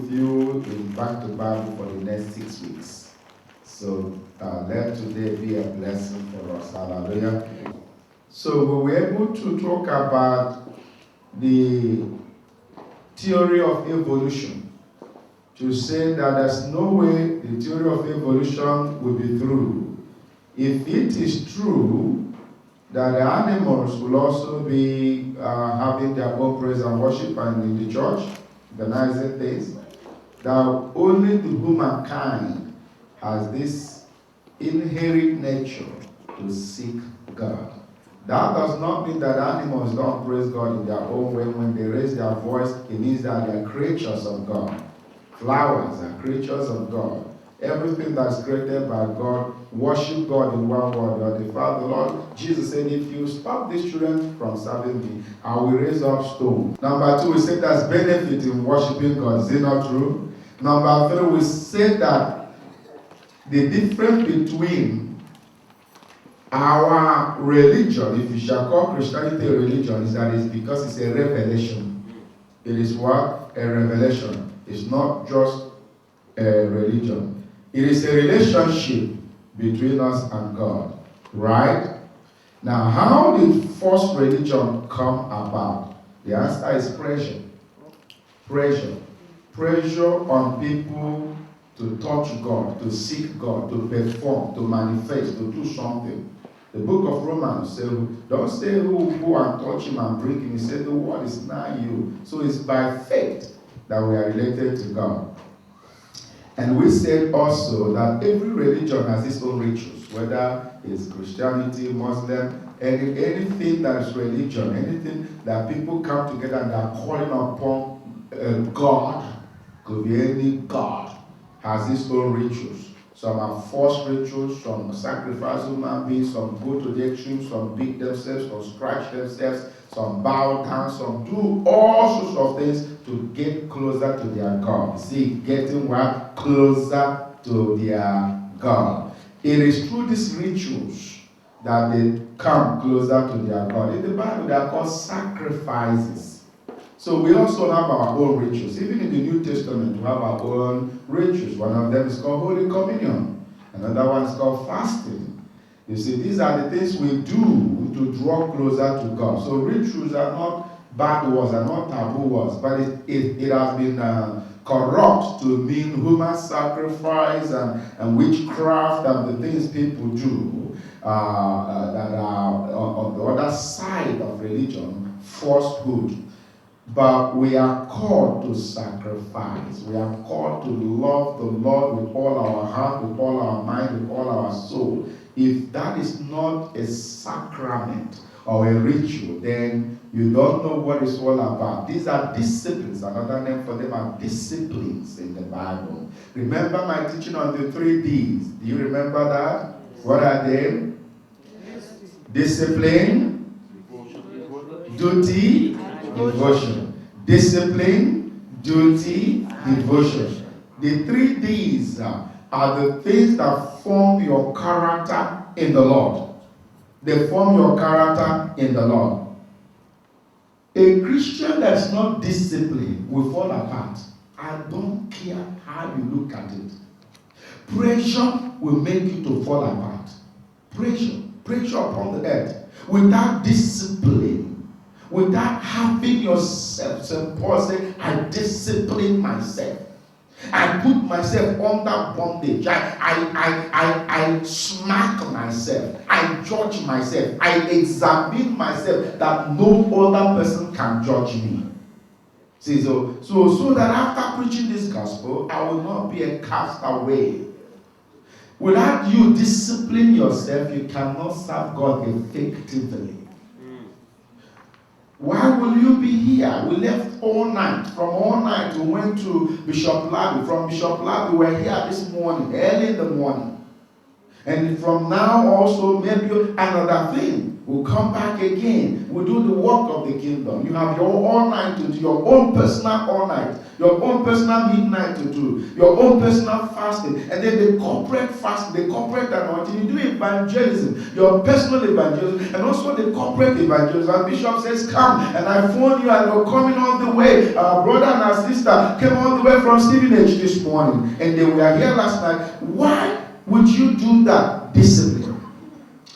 with you in Back to Bible for the next 6 weeks. So let today be a blessing for us. Hallelujah. So we were able to talk about the theory of evolution, to say that there's no way the theory of evolution will be true. If it is true that the animals will also be having their own praise and worship and in the church, organizing things, that only the humankind has this inherent nature to seek God. That does not mean that animals don't praise God in their own way. When they raise their voice, it means that they are creatures of God. Flowers are creatures of God. Everything that's created by God, worship God in one word or the Father. Lord Jesus said, if you stop these children from serving me, I will raise up stone. Number 2, we said there's benefit in worshiping God. Is it not true? Number 3, we said that the difference between our religion, if you shall call Christianity a religion, is that it's because it's a revelation. It is what? A revelation. It's not just a religion. It is a relationship between us and God. Right? Now, how did false religion come about? The answer is pressure. Pressure. Pressure on people to touch God, to seek God, to perform, to manifest, to do something. The book of Romans says, don't say who go and touch him and bring him. He said the word is not you. So it's by faith that we are related to God. And we said also that every religion has its own rituals, whether it's Christianity, Muslim, anything that is religion, anything that people come together and are calling upon God, could be any God, has its own rituals. Some are false rituals, some sacrifice human beings, some go to the extreme, some beat themselves, some scratch themselves, some bow down, some do all sorts of things to get closer to their God. See, getting what? Closer to their God. It is through these rituals that they come closer to their God. In the Bible, they are called sacrifices. So we also have our own rituals. Even in the New Testament, we have our own rituals. One of them is called Holy Communion. Another one is called fasting. You see, these are the things we do to draw closer to God. So rituals are not bad words, are not taboo words, but it has been corrupt to mean human sacrifice and witchcraft and the things people do that are on the other side of religion, falsehood. But we are called to sacrifice. We are called to love the Lord with all our heart, with all our mind, with all our soul. If that is not a sacrament or a ritual, then you don't know what it's all about. These are disciplines. Another name for them are disciplines in the Bible. Remember my teaching on the 3 Ds. Do you remember that? What are they? Discipline, duty, devotion. Discipline, duty, devotion. The 3 Ds are the things that form your character in the Lord. They form your character in the Lord. A Christian that's not disciplined will fall apart. I don't care how you look at it. Pressure will make you to fall apart. Pressure upon the earth. Without discipline, without having yourself, St. Paul said, I discipline myself. I put myself under bondage. I smack myself. I judge myself. I examine myself that no other person can judge me. See, so that after preaching this gospel, I will not be a castaway. Without you discipline yourself, you cannot serve God effectively. Why will you be here? We left all night. From all night, we went to Bishop Labby. From Bishop Labby, we're here this morning, early in the morning. And from now also, maybe another thing. We'll come back again. We'll do the work of the kingdom. You have your all night to do, your own personal all night, your own personal midnight to do, your own personal fasting, and then the corporate fast, the corporate anointing. You do evangelism, your personal evangelism, and also the corporate evangelism. And Bishop says, come, and I phone you, and you're coming all the way. Our brother and our sister came all the way from Stevenage this morning, and they were here last night. Why would you do that? Discipline.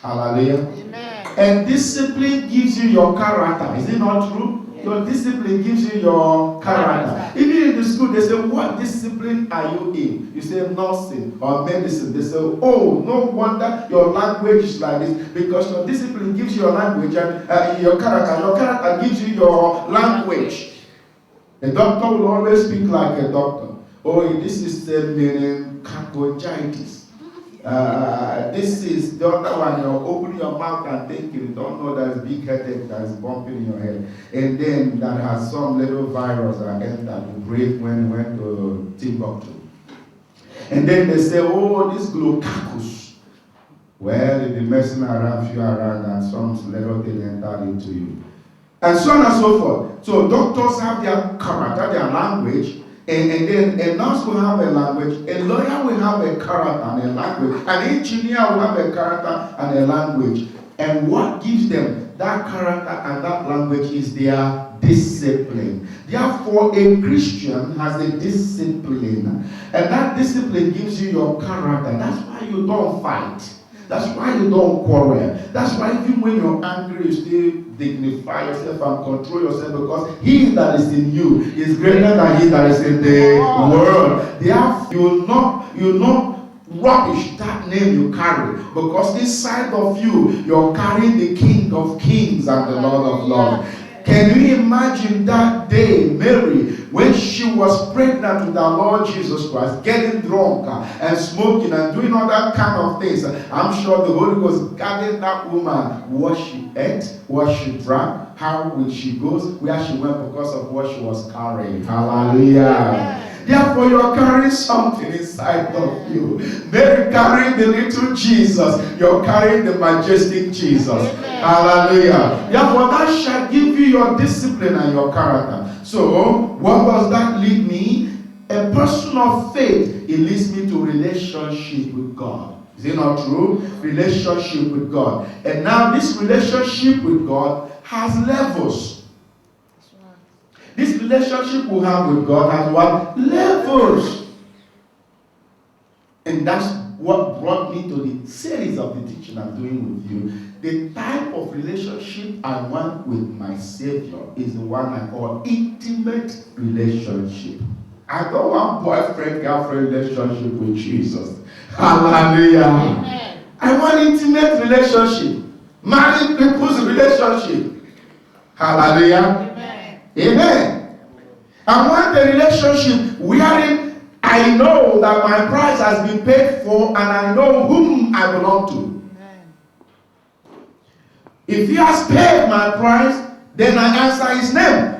Hallelujah. Amen. And discipline gives you your character. Is it not true? Yes. Your discipline gives you your character. Even in the school, they say, what discipline are you in? You say nursing or medicine. They say, oh, no wonder your language is like this, because your discipline gives you your language and your character. Your character gives you your language. A doctor will always speak like a doctor. Oh, this is meaning carbohydrates. This is the other one. You open your mouth and think you don't know there's a big headache that is bumping in your head, and then that has some little virus that entered the brain when you went to Timbuktu. And then they say, oh, this glucacus. Well, they've been messing around, few around, and some little thing entered into you, and so on and so forth. So doctors have their character, their language. And then a nurse will have a language, a lawyer will have a character and a language, an engineer will have a character and a language. And what gives them that character and that language is their discipline. Therefore, a Christian has a discipline. And that discipline gives you your character. That's why you don't fight. That's why you don't quarrel. That's why even when you're angry, you still dignify yourself and control yourself, because he that is in you is greater than he that is in the world. Therefore, you will not rubbish that name you carry, because inside of you, you're carrying the King of Kings and the Lord of Lords. Can you imagine that day, Mary, when she was pregnant with our Lord Jesus Christ, getting drunk and smoking and doing all that kind of things? I'm sure the Holy Ghost guided that woman. What she ate, what she drank, how would she go, where she went, because of what she was carrying. Hallelujah. Therefore, you are carrying something inside of you. Mary carrying the little Jesus. You're carrying the majestic Jesus. Amen. Hallelujah. Therefore, that shall give you your discipline and your character. So, what does that lead me? A person of faith, it leads me to relationship with God. Is it not true? Relationship with God. And now this relationship with God has levels. This relationship we have with God has what? Levels. And that's what brought me to the series of the teaching I'm doing with you. The type of relationship I want with my Savior is the one I call intimate relationship. I don't want boyfriend-girlfriend relationship with Jesus. Hallelujah. Amen. I want intimate relationship. Married people's relationship. Hallelujah. Amen. I want a relationship wherein I know that my price has been paid for and I know whom I belong to. Amen. If he has paid my price, then I answer his name.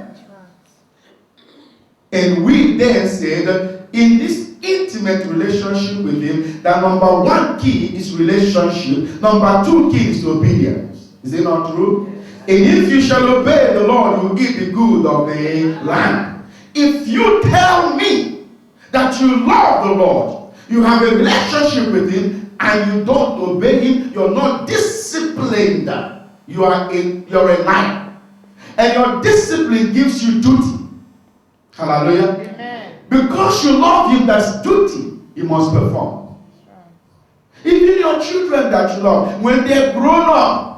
And we then said, in this intimate relationship with him, that number one key is relationship, number two key is obedience. Is it not true? And if you shall obey the Lord, you will eat the good of the land. If you tell me that you love the Lord, you have a relationship with him, and you don't obey him, you're not disciplined. You're a liar. And your discipline gives you duty. Hallelujah. Amen. Because you love him, that's duty. You must perform. Even your children that you love, when they're grown up,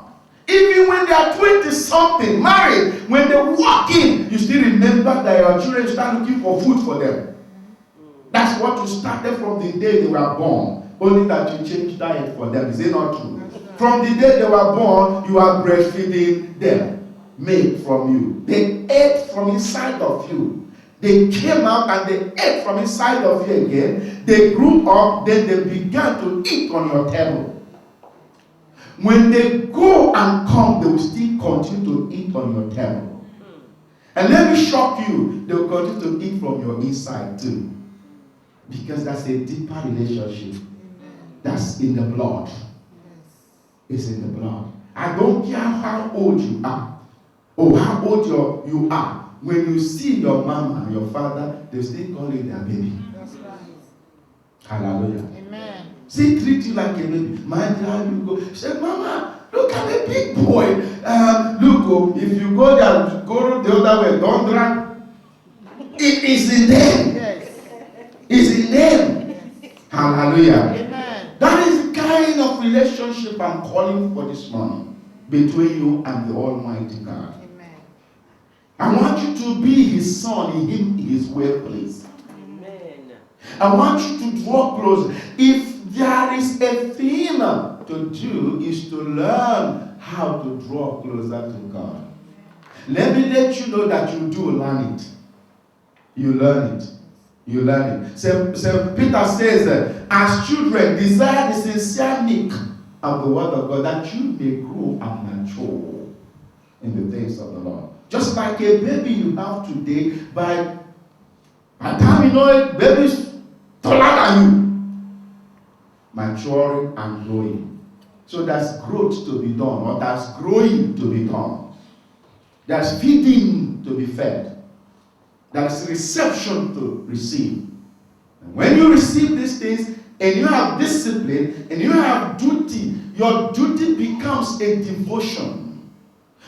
even when they are 20-something, married, when they walk in, you still remember that your children start looking for food for them. That's what you started from the day they were born. Only that you changed diet for them. Is it not true? From the day they were born, you are breastfeeding them. Made from you. They ate from inside of you. They came out and they ate from inside of you again. They grew up, then they began to eat on your table. When they go and come, they will still continue to eat on your table. And let me shock you, they will continue to eat from your inside too. Because that's a deeper relationship. That's in the blood. It's in the blood. I don't care how old you are or how old you are. When you see your mama and your father, they still call you their baby. That's right. Hallelujah. Amen. They treat you like a baby. My dad, you go, say, Mama, look at the big boy. Look, if you go there, go the other way, don't run. It is in them. Yes. It's in them. Yes. Hallelujah. Amen. That is the kind of relationship I'm calling for this morning between you and the Almighty God. Amen. I want you to be His son in Him, His workplace. Amen. I want you to draw close. If there is a thing to do, is to learn how to draw closer to God. Let me let you know that you do learn it. You learn it. You learn it. So Peter says that as children, desire the sincere milk of the word of God, that you may grow and mature in the things of the Lord. Just like a baby you have today, by the time you know it, baby's taller than you. Maturing and growing. So there's growth to be done, or there's growing to be done. There's feeding to be fed. There's reception to receive. And when you receive these things, and you have discipline, and you have duty, your duty becomes a devotion.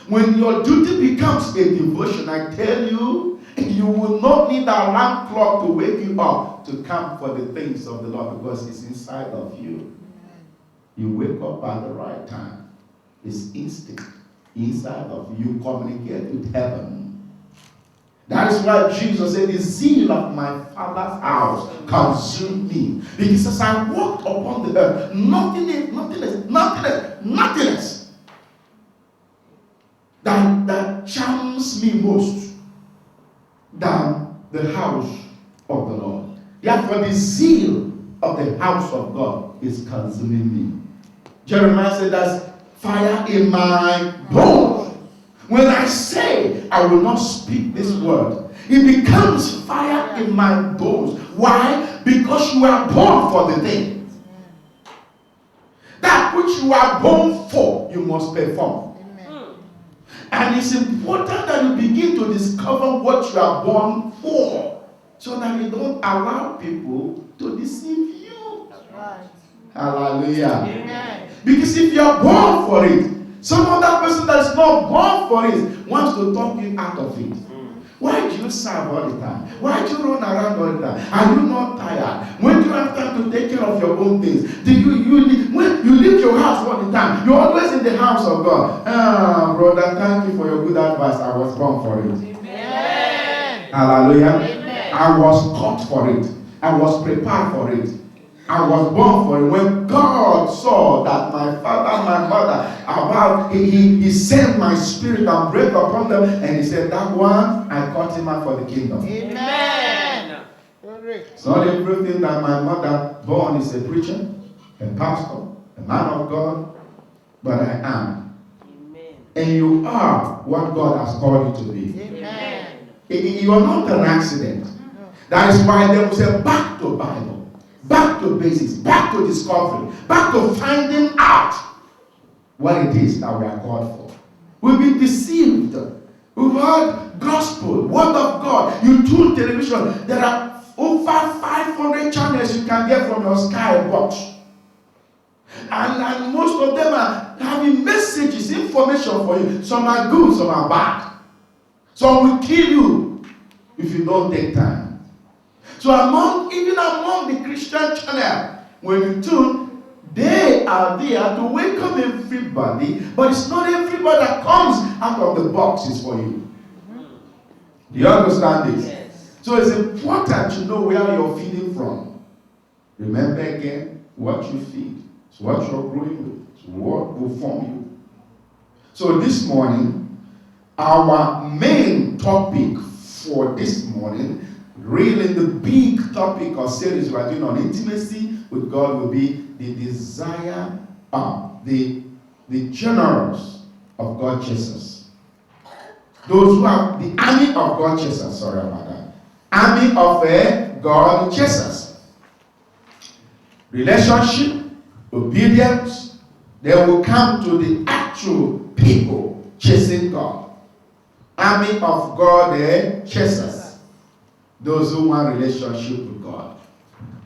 When your duty becomes a devotion, I tell you, you will not need an alarm clock to wake you up to come for the things of the Lord, because it's inside of you. You wake up at the right time. It's instinct inside of you. Communicate with heaven. That is why Jesus said, the zeal of my Father's house consumed me. Because as I walked upon the earth, nothing else that charms me most than the house of the Lord. Therefore, the zeal of the house of God is consuming me. Jeremiah said, that's fire in my bones. When I say I will not speak this word, it becomes fire in my bones. Why? Because you are born for the thing. That which you are born for, you must perform. And it's important that you begin to discover what you are born for, so that you don't allow people to deceive you. Right. Hallelujah. Amen. Because if you are born for it, some other person that is not born for it wants to talk you out of it. Why do you serve all the time? Why do you run around all the time? Are you not tired? When do you have time to take care of your own things? When you leave your house all the time, you're always in the house of God. Brother, thank you for your good advice. I was born for it. Amen. Hallelujah. Amen. I was taught for it. I was prepared for it. I was born for it. When God saw that my father and my mother, he sent my spirit and breathed upon them, and he said, that one, I cut him out for the kingdom. Amen. It's not everything that my mother born is a preacher, a pastor, a man of God, but I am. Amen. And you are what God has called you to be. Amen. You are not an accident. That is why they will say, back to Bible. Back to basics, back to discovery, back to finding out what it is that we are called for. We've been deceived. We've heard gospel, word of God. You tune television. There are over 500 channels you can get from your Sky box. And most of them are having messages, information for you. Some are good, some are bad. Some will kill you if you don't take time. So even among the Christian channel, when you tune, they are there to welcome everybody, but it's not everybody that comes out of the boxes for you. Do you understand this? Yes. So it's important to know where you're feeding from. Remember again, what you feed. It's what you're growing with. It's what will form you. So this morning, our main topic for this morning, really the big topic or series we are doing on intimacy with God, will be the desire of the generals of God chasers. Those who have the army of God chasers, sorry about that. Army of God chasers. Relationship, obedience, they will come to the act actual people chasing God. Army of God chasers. Those who want relationship with God.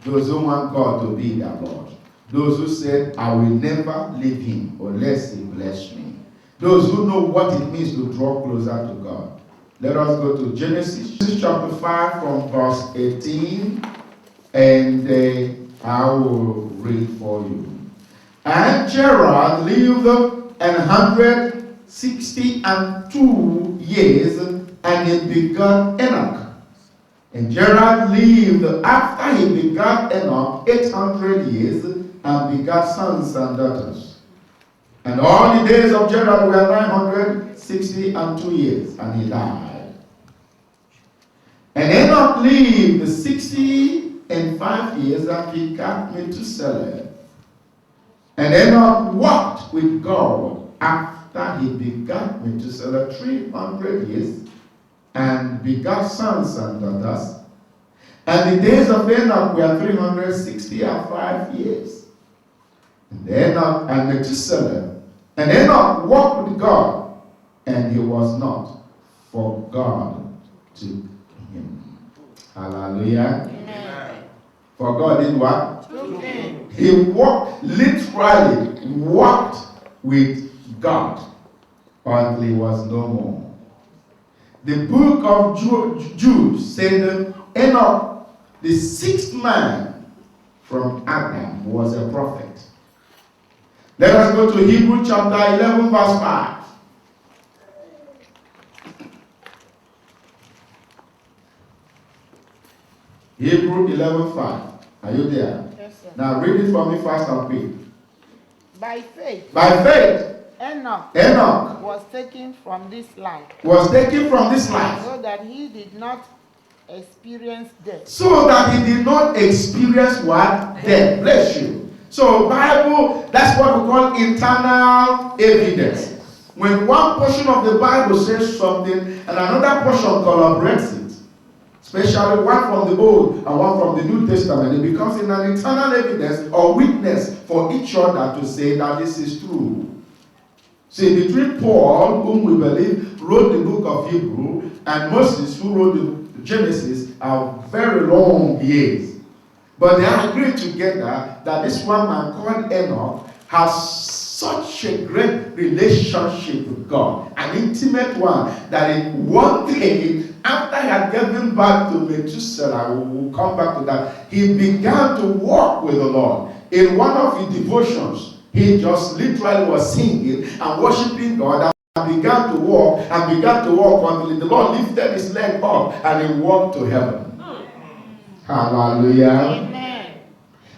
Those who want God to be their Lord. Those who said, I will never leave him unless he bless me. Those who know what it means to draw closer to God. Let us go to Genesis chapter 5 from verse 18. And I will read for you. And Jared lived 162 years, and he begot Enoch. And Jared lived after he begot Enoch 800 years, and begot sons and daughters. And all the days of Jared were 962 years, and he died. And Enoch lived 65 years, and begot Methuselah. And Enoch walked with God after he begot Methuselah 300 years, and begot sons and daughters. And the days of Enoch were 365 years. And Enoch and Methuselah. And Enoch walked with God, and he was not, for God took him. Hallelujah. Amen. For God did what? Took him. He walked, literally walked with God until he was no more. The book of Jude said Enoch, the sixth man from Adam, was a prophet. Let us go to Hebrews chapter 11 verse 5. Hebrews 11:5. Are you there? Yes, sir. Now read it for me fast and quick. By faith, By faith, Enoch Enoch was taken from this life, was taken from this life so that he did not experience death. so that he did not experience what? Death. Bless you. So Bible, that's what we call internal evidence. When one portion of the Bible says something and another portion corroborates it, especially one from the Old and one from the New Testament, it becomes an internal evidence or witness for each other to say that this is true. See, between Paul, whom we believe wrote the book of Hebrew, and Moses, who wrote the Genesis, are very long years. But they agreed together that this one man called Enoch has such a great relationship with God, an intimate one, that in one day, after he had given birth to Methuselah, we will come back to that, he began to walk with the Lord. In one of his devotions, he just literally was singing and worshiping God and began to walk until the Lord lifted his leg up and he walked to heaven. Hallelujah. Amen.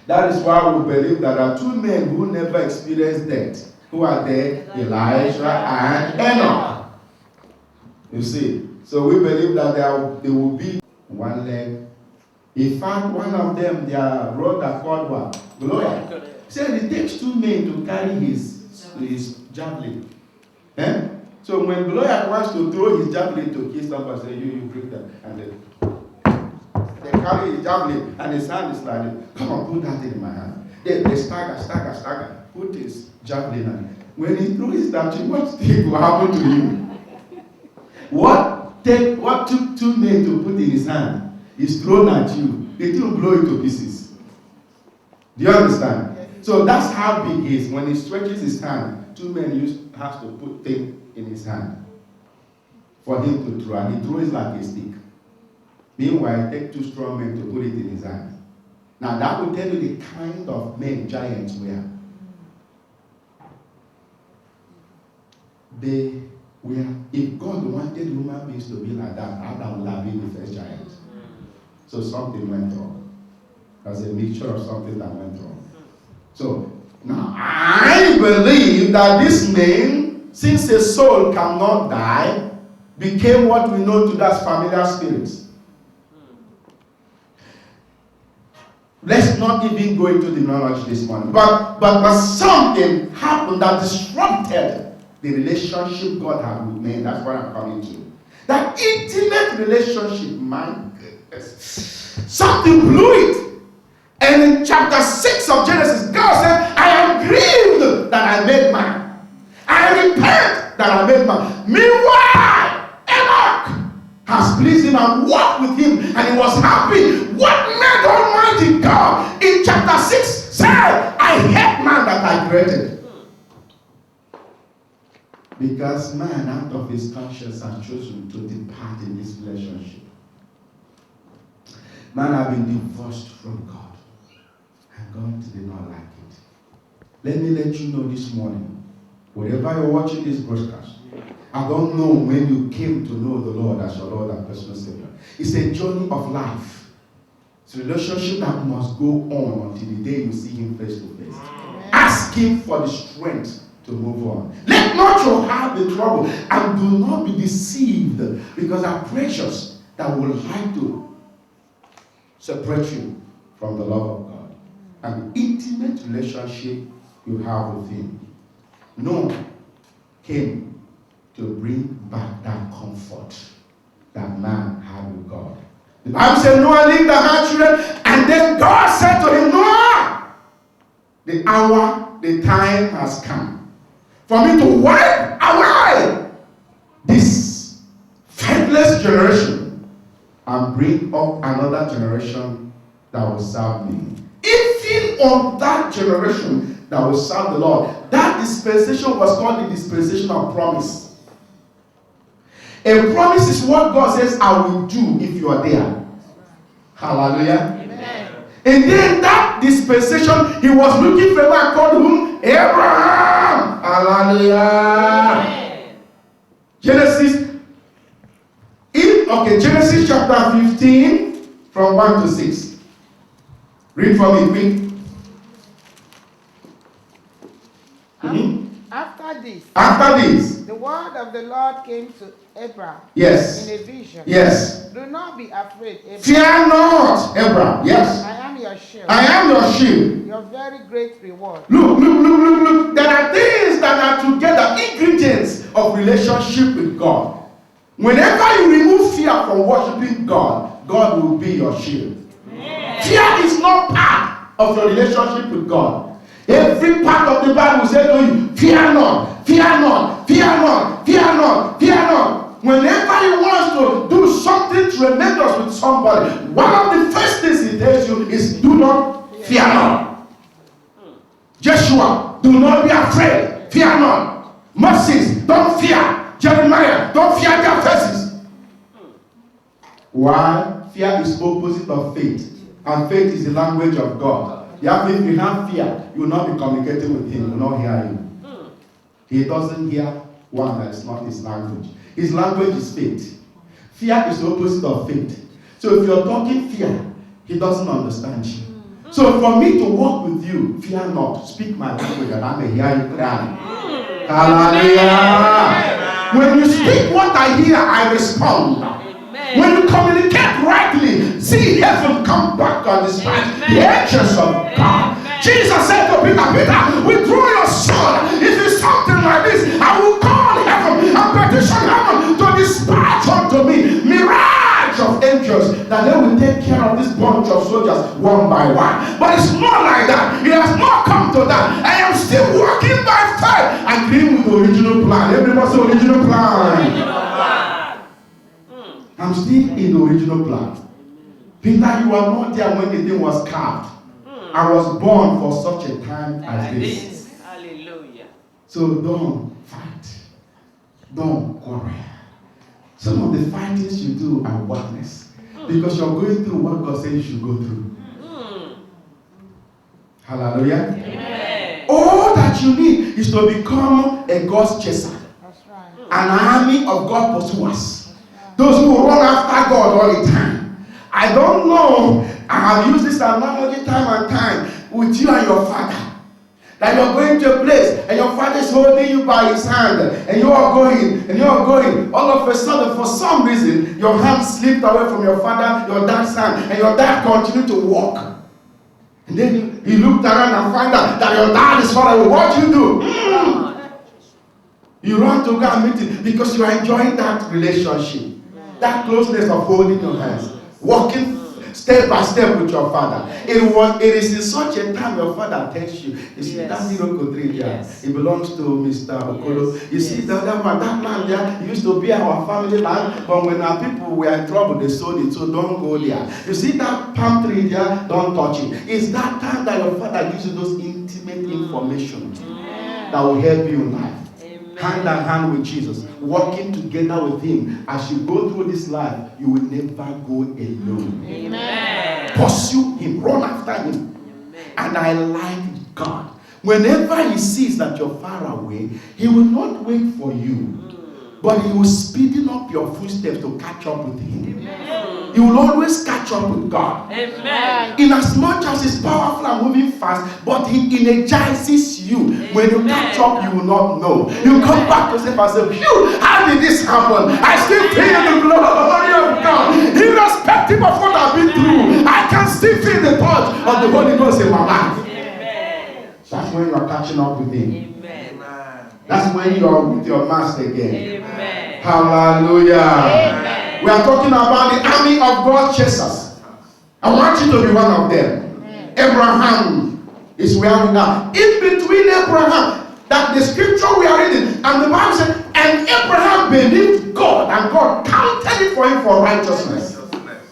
That is why we believe that there are two men who never experienced death. Who are there? Elijah and Enoch. You see, so we believe that there will be one leg. In fact, one of them, their brother called what? Gloria. Said it takes two men to carry his javelin. Eh? So when Gloria wants to throw his javelin to kill somebody, say, you bring them. And they carry his javelin, and his hand is like, come on, put that in my hand. They stagger, put his javelin on. When he threw his statue, what will happen to you? What took two men to put in his hand is thrown at you. It will blow it to pieces. Do you understand? So that's how big he is. When he stretches his hand, two men have to put things in his hand for him to throw, and he throws like a stick. Meanwhile, take two strong men to put it in his hand. Now that will tell you the kind of men giants were. They were, if God wanted human beings to be like that, Adam would have been the first giant. So something went wrong. There's a mixture of something that went wrong. So now I believe that this man, since a soul cannot die, became what we know today as familiar spirits. Let's not even go into the knowledge this morning. But something happened that disrupted the relationship God had with men. That's what I'm coming to. That intimate relationship, my goodness. Something blew it. And in chapter 6 of Genesis, God said, I am grieved that I made man. I repent that I made man. Meanwhile, Enoch has pleased him and walked with him, and he was happy. What made Almighty God in chapter 6 said, I hate man that I created? Because man, out of his conscience, has chosen to depart in this relationship. Man have been divorced from God, and God did not like it. Let me let you know this morning, wherever you're watching this broadcast, I don't know when you came to know the Lord as your Lord and personal Savior. It's a journey of life. It's a relationship that must go on until the day you see Him face to face. Ask Him for the strength to move on. Let not your heart be troubled, and do not be deceived, because are precious that will like to separate you from the love of God. An intimate relationship you have with Him. Noah came to bring back that comfort that man had with God. The Bible said Noah lived 100 children, and then God said to him, Noah, the hour, the time has come for me to wipe away this faithless generation and bring up another generation that will serve me. Even on that generation that will serve the Lord, that dispensation was called the dispensation of promise. A promise is what God says, I will do if you are there. Hallelujah. Amen. And then that dispensation, He was looking for a man called whom? Abraham. Hallelujah. Amen. Genesis chapter 15 from 1 to 6. Read for me, quick. After this, the word of the Lord came to Abraham Yes. in a vision. Yes. Do not be afraid, Abraham. Fear not, Abraham. Yes. I am your shield. I am your shield. Your very great reward. Look. There are things that are together, ingredients of relationship with God. Whenever you remove fear from worshiping God, God will be your shield. Yeah. Fear is not part of your relationship with God. Every part of the Bible says to you, fear not, fear not, fear not, fear not, fear not. Whenever He wants to do something tremendous with somebody, one of the first things He tells you is, do not fear not. Joshua, do not be afraid, fear not. Moses, don't fear. Jeremiah, don't fear their faces. Why? Fear is opposite of faith, and faith is the language of God. If you have fear, you will not be communicating with Him. He will not hear you. He doesn't hear one that is not His language. His language is faith. Fear is the opposite of faith. So if you're talking fear, He doesn't understand you. So for me to walk with you, fear not. Speak my language and I may hear you clearly. Hallelujah. When you speak what I hear, I respond. When you communicate rightly, see heaven come back on this path. The angels of God. Jesus said to Peter, Peter, withdraw your sword. If it's something like this, I will call heaven and petition heaven to dispatch unto me mirage of angels, that they will take care of this bunch of soldiers one by one. But it's not like that. It has not come to that. I am still working by faith, agreeing with the original plan. Everybody say original plan. I'm still in the original plan. Peter, you are not there when the thing was carved. I was born for such a time as this. Hallelujah. So don't fight. Don't quarrel. Some of the fightings you do are worthless, because you're going through what God says you should go through. Hallelujah. Amen. All that you need is to become a God's chaser. That's right. An army of God pursuers. Those who run after God all the time. I don't know. I have used this analogy time and time with you and your father. That you're going to a place and your father is holding you by his hand and you are going and you are going. All of a sudden, for some reason, your hand slipped away from your father, your dad's hand, and your dad continued to walk. And then you looked around and find out that your dad is far away. What do you do? You run to go and meet him because you are enjoying that relationship. That closeness of holding your hands. Walking step by step with your father. It is in such a time your father tells you, you see that little country there, it belongs to Mr. Okolo. You see that land there, it used to be our family land, but when our people were in trouble, they sold it, so don't go there. You see that palm tree there, don't touch it. It's that time that your father gives you those intimate information that will help you in life. Hand in hand with Jesus, walking together with him. As you go through this life, you will never go alone. Amen. Pursue him, run after him. And I like God. Whenever he sees that you're far away, he will not wait for you, but he will speeding up your footsteps to catch up with him. You will always catch up with God. Amen. In as much as he's powerful and moving fast, but he energizes you. When you catch up, you will not know. You come back to yourself and say, phew, how did this happen? I still feel the glory of God. Irrespective of what I've been through, I can still feel the touch of the Holy Ghost in my life. That's when you are catching up with him. Amen. That's when you are with your master again. Amen. Hallelujah. Amen. We are talking about the army of God chasers. I want you to be one of them. Abraham is where we are. In between Abraham, that the scripture we are reading, and the Bible said, and Abraham believed God, and God counted it for him for righteousness.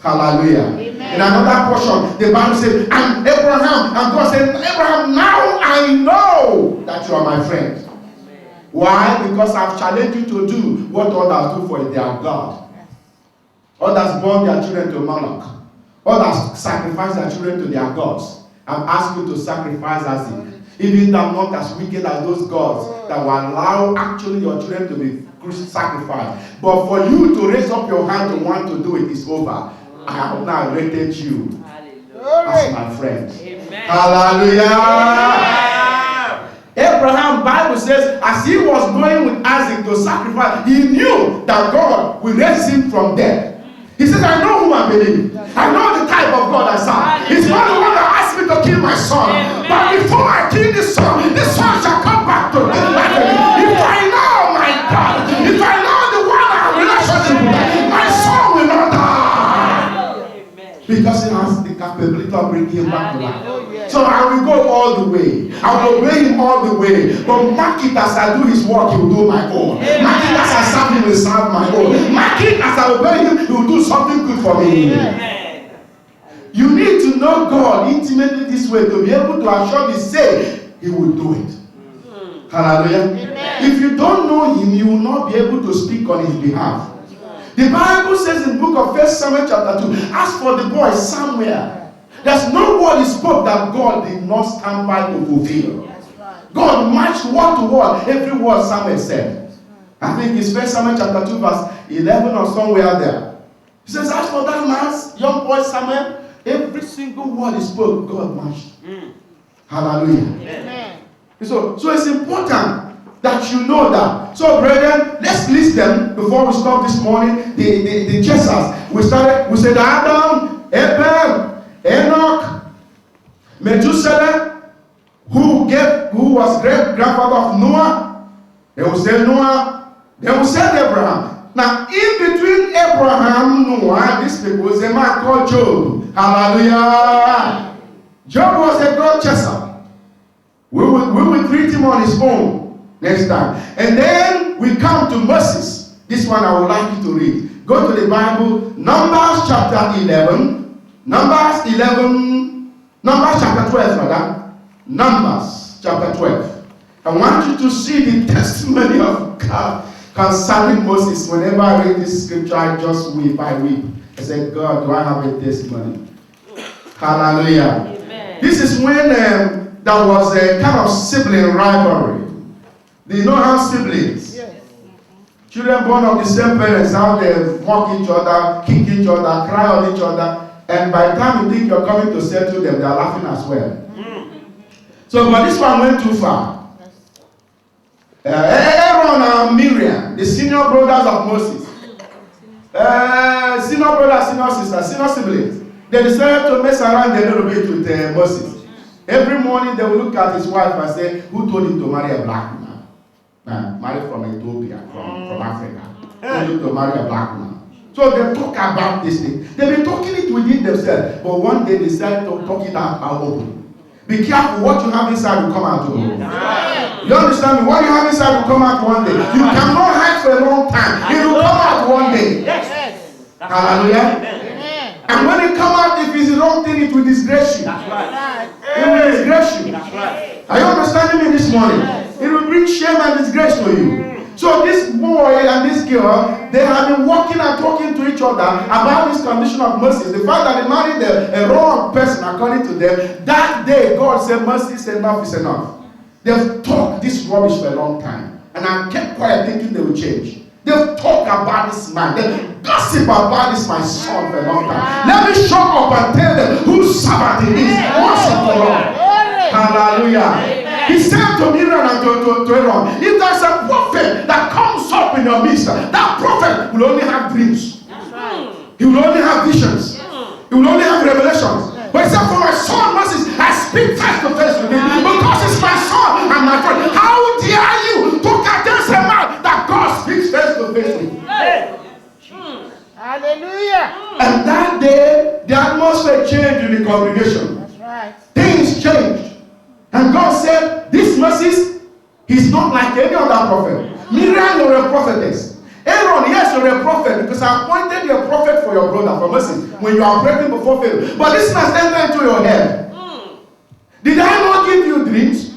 Hallelujah. Amen. In another portion, the Bible said, and Abraham, and God said, Abraham, now I know that you are my friend. Why? Because I've challenged you to do what others do for their God. Others burn their children to Moloch. Others sacrifice their children to their gods. I've asked you to sacrifice as even though not as wicked as those gods that will allow actually your children to be sacrificed. But for you to raise up your hand to want to do it is over. I have now rated you as my friend. Amen. Hallelujah. Abraham, Bible says, as he was going with Isaac to sacrifice, he knew that God will raise him from death. He says, I know whom I believe. I know the type of God I serve. He's not the one that asked me to kill my son. But before I kill this son shall come back to life. If I know my God, if I know the one I have a relationship with, my son will not die. Because he has the capability of bringing him back to life. So I will go all the way. I will obey him all the way. But mark it as I do his work, he will do my own. Mark it as I serve him, he will serve my own. Mark it as I obey him, he will do something good for me. Amen. You need to know God intimately this way to be able to assuredly say he will do it. Hallelujah. Amen. If you don't know him, you will not be able to speak on his behalf. The Bible says in the book of 1 Samuel chapter 2, as for the boy Samuel, there's no word he spoke that God did not stand by to fulfill. God matched word to word every word Samuel said. I think it's 1 Samuel chapter 2 verse 11 or somewhere there. He says, as for that man's young boy Samuel, every single word he spoke, God matched. Hallelujah. Amen. So it's important that you know that. So brethren, let's list them before we stop this morning. The chasers. We said Adam, Abel, Enoch, Methuselah, who was great grandfather of Noah. They will say Noah. They will say Abraham. Now, in between Abraham, Noah, these people was a man called Job. Hallelujah. Job was a God chaser. We will treat him on his own next time. And then we come to Moses. This one I would like you to read. Go to the Bible, Numbers chapter 11. Numbers chapter 12, rather. Numbers chapter 12. I want you to see the testimony of God concerning Moses. Whenever I read this scripture, I just weep. I weep. I say, God, do I have a testimony? Hallelujah. Amen. This is when there was a kind of sibling rivalry. Do you know how siblings? Yes. Children born of the same parents, how they mock each other, kick each other, cry on each other. And by the time you think you're coming to settle them, they are laughing as well. So, but this one went too far. Aaron and Miriam, the senior brothers of Moses, senior brothers, senior sisters, senior siblings, they decided to mess around a little bit with Moses. Every morning they will look at his wife and say, who told him to marry a black woman? Married from Ethiopia, from Africa. Told him to marry a black woman. So So they talk about this thing. They've been talking it within themselves. But one day they decided to talk it out open. Be careful, what you have inside will come out too. You understand me? What you have inside will come out one day. You cannot hide for a long time. It will come out one day. Hallelujah. And when it comes out, if it's the wrong thing, it will disgrace you. That's right. It will disgrace you. That's right. Are you understanding me this morning? It will bring shame and disgrace to you. So this boy and this girl, they have been walking and talking to each other about this condition of mercy. The fact that they married a wrong person according to them, that day God said mercy is enough is enough. They've talked this rubbish for a long time. And I kept quiet thinking they will change. They've talked about this man. They've gossiped about this my son for a long time. Let me show up and tell them whose servant it is. Once and for all. Hallelujah. He said to Miriam and to Aaron, if there's a prophet that comes up in your midst, that prophet will only have dreams. He will only have visions. He will only have revelations. But he said, for my son Moses, I speak face to face with him because it's my son and my friend. How dare you talk against a man that God speaks face to face with? Hallelujah. And that day, the atmosphere changed in the congregation. That's right. Things changed. And God said, this Moses, he's not like any other prophet. Miriam, you're a prophetess. Aaron, yes, you're a prophet because I appointed you a prophet for your brother, for Moses, when you are praying before Pharaoh. But this must enter into your head. Did I not give you dreams?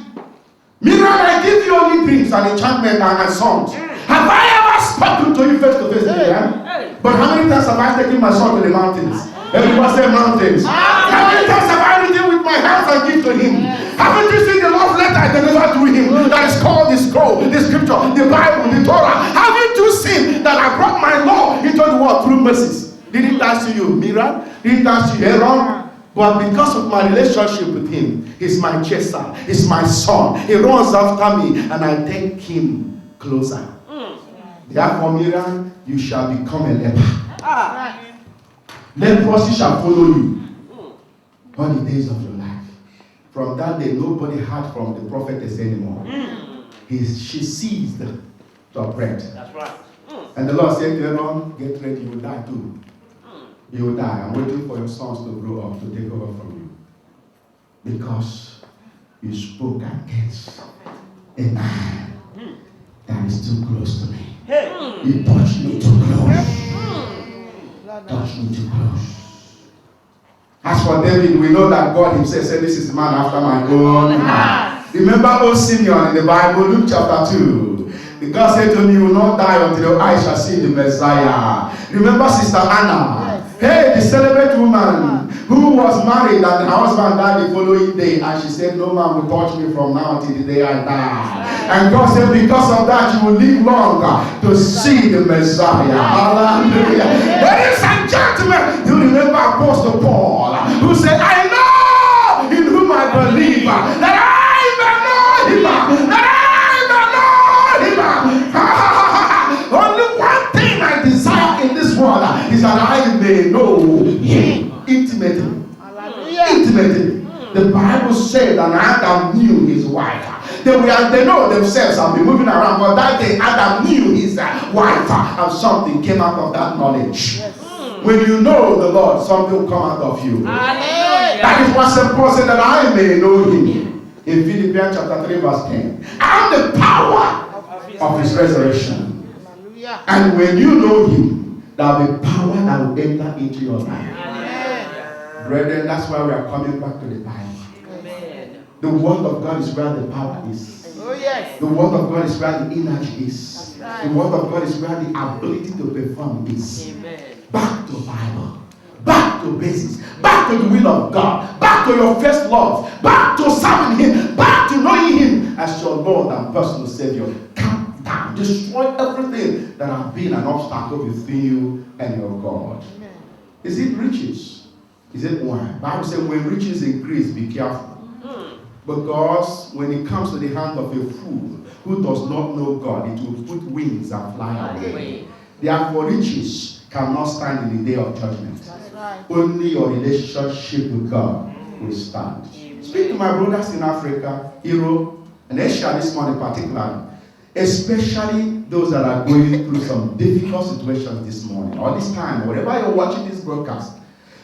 Miriam, I give you only dreams and enchantment and songs. Have I ever spoken to you face to face, Miriam? But how many times have I taken my son to the mountains? Everyone say mountains. How many times have I written with my hands and give to him? Haven't you seen the love letter I delivered to him that is called the scroll, the scripture, the Bible, the Torah? Haven't you seen that I brought my law into the world through Moses? Didn't that to you, Miriam? Didn't that to you, Aaron? But because of my relationship with him, he's my chaser, he's my son. He runs after me and I take him closer. Therefore, Miriam, you shall become a leper. Leprosy shall follow you all the days of your life. From that day, nobody heard from the prophetess anymore. She ceased to operate. That's right. And the Lord said to Aaron, get ready, you will die too. You will die. I'm waiting for your sons to grow up to take over from you. Because you spoke against a man that is too close to me. You touched me too close. Touched me too close. As for David, we know that God himself said, this is a man after my own heart. Remember old Simeon in the Bible, Luke chapter 2. The God said to me, you will not die until your eyes shall see the Messiah. Remember Sister Anna. Hey, the celibate woman who was married and her husband died the following day. And she said, no man will touch me from now until the day I die. And God said, because of that, you will live longer to see the Messiah. Hallelujah. Ladies and gentlemen, you remember Apostle Paul, who said, I know in whom I believe, that I may know him, that I may know him. Only one thing I desire in this world is that I may know him intimately. Intimately. The Bible said that Adam knew his wife. They know themselves and be moving around, but that day Adam knew his wife, and something came out of that knowledge. When you know the Lord, something will come out of you. That is what St. Paul said, that I may know him. In Philippians chapter 3 verse 10. And the power of his resurrection. And when you know him, there will be power that will enter into your life. Brethren, that's why we are coming back to the Bible. The word of God is where the power is. The word of God is where the energy is. The word of God is where the ability to perform is. Back to Bible. Back to basics. Back to the will of God. Back to your first love. Back to serving him. Back to knowing him as your Lord and personal Savior. Come down. Destroy everything that has been an obstacle between you and your God. Is it riches? Is it wine? Bible says when riches increase, be careful. Because when it comes to the hand of a fool who does not know God, it will put wings and fly away. Therefore, riches cannot stand in the day of judgment. Only your relationship with God will stand. Speak to my brothers in Africa, Europe, and Asia this morning particularly. Especially those that are going through some difficult situations this morning or this time, wherever you're watching this broadcast,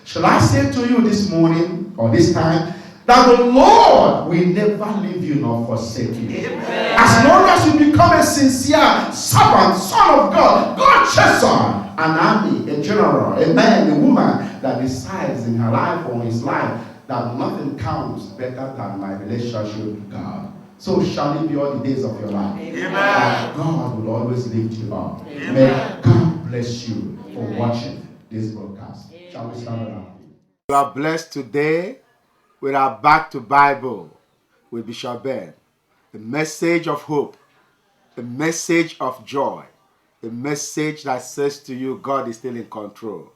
shall I say to you this morning or this time that the Lord will never leave you nor forsake you. Amen. As long as you become a sincere servant, son of God, God chases an army, a general, a man, a woman that decides in her life or his life that nothing counts better than my relationship with God. So shall it be all the days of your life. Amen. That God will always lift you up. Amen. May God bless you for watching this broadcast. Amen. Shall we stand around? You are blessed today with our Back to Bible with Bishop Ben. A message of hope, a message of joy, a message that says to you, God is still in control.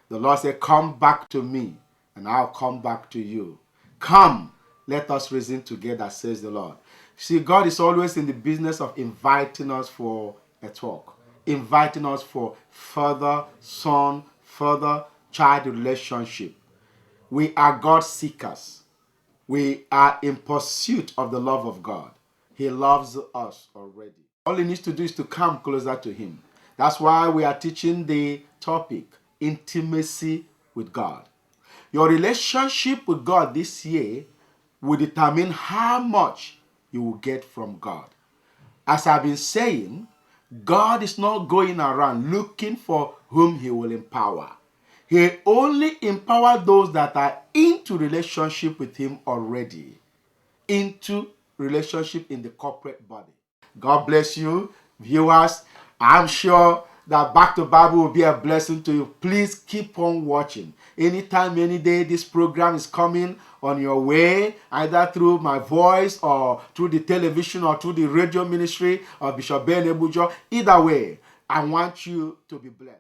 The Lord said, come back to me, and I'll come back to you. Come, let us reason together, says the Lord. See, God is always in the business of inviting us for a talk, inviting us for further son, further child relationship. We are God seekers. We are in pursuit of the love of God. He loves us already. All he needs to do is to come closer to him. That's why we are teaching the topic, intimacy with God. Your relationship with God this year will determine how much you will get from God. As I've been saying, God is not going around looking for whom he will empower. He only empowers those that are into relationship with him already, into relationship in the corporate body. God bless you, viewers. I'm sure that Back to Bible will be a blessing to you. Please keep on watching. Anytime, any day, this program is coming on your way, either through my voice or through the television or through the radio ministry of Bishop Ben Egbujor. Either way, I want you to be blessed.